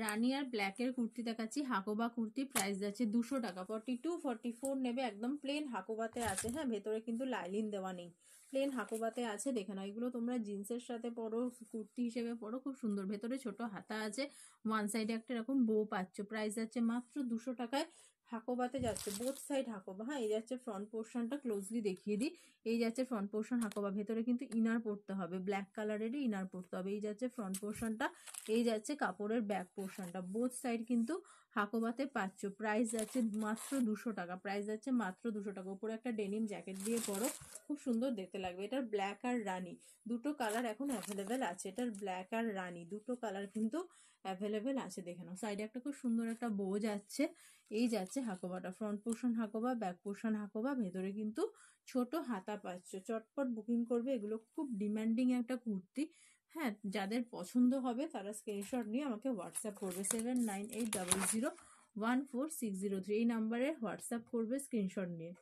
রানী আর ব্ল্যাকের কুর্তি দেখাচ্ছি, হাকোবা কুর্তি, প্রাইস যাচ্ছে 200 টাকা। 42 44 নেবে, একদম প্লেন হাকোবাতে আছে। হ্যাঁ, ভেতরে কিন্তু লাইলিন দেওয়া নেই, প্লেন হাকোবাতে আছে। দেখে নাও, এগুলো তোমরা জিন্সের সাথে পরো, কুর্তি হিসেবে পরো, খুব সুন্দর। ভেতরে ছোট হাতা আছে, ওয়ান সাইডে একটা এরকম বো পাচ্ছ। প্রাইস যাচ্ছে মাত্র 200 টাকায়। হাকোবাতে যাচ্ছে, বোথ সাইড হাকোবা। হ্যাঁ, এই যাচ্ছে ফ্রন্ট পোর্শনটা, ক্লোজলি দেখিয়ে দিই। এই যাচ্ছে ফ্রন্ট পোর্শন হাকোবা, ভেতরে কিন্তু ইনার পড়তে হবে, ব্ল্যাক কালারেরই ইনার পড়তে হবে। এই যাচ্ছে ফ্রন্ট পোর্শনটা, এই যাচ্ছে কাপড়ের ব্যাক পোর্শনটা, বোথ সাইড কিন্তু হাকোবাতে পাচ্ছ। প্রাইস যাচ্ছে মাত্র 200 টাকা। প্রাইস যাচ্ছে মাত্র 200 টাকা। উপরে একটা ডেনিম জ্যাকেট দিয়ে পরো, খুব সুন্দর দেখতে লাগবে। এটার ব্ল্যাক আর রানী দুটো কালার এখন অ্যাভেলেবেল আছে। এটার ব্ল্যাক আর রানী দুটো কালার কিন্তু অ্যাভেলেবেল আছে। দেখে নাও, সাইডে একটা খুব সুন্দর একটা বো যাচ্ছে। এই যাচ্ছে হাকোবাটা, front portion hakoba, back portion hakoba, ভেতরে কিন্তু ছোট হাতা পাচ্ছ। চটপট বুকিং করবে, এগুলো খুব ডিমান্ডিং একটা কুর্তি। হ্যাঁ, যাদের পছন্দ হবে তারা স্ক্রিনশট নিয়ে আমাকে হোয়াটসঅ্যাপ করবে। 7980014603 এই নাম্বারে হোয়াটসঅ্যাপ করবে স্ক্রিনশট নিয়ে।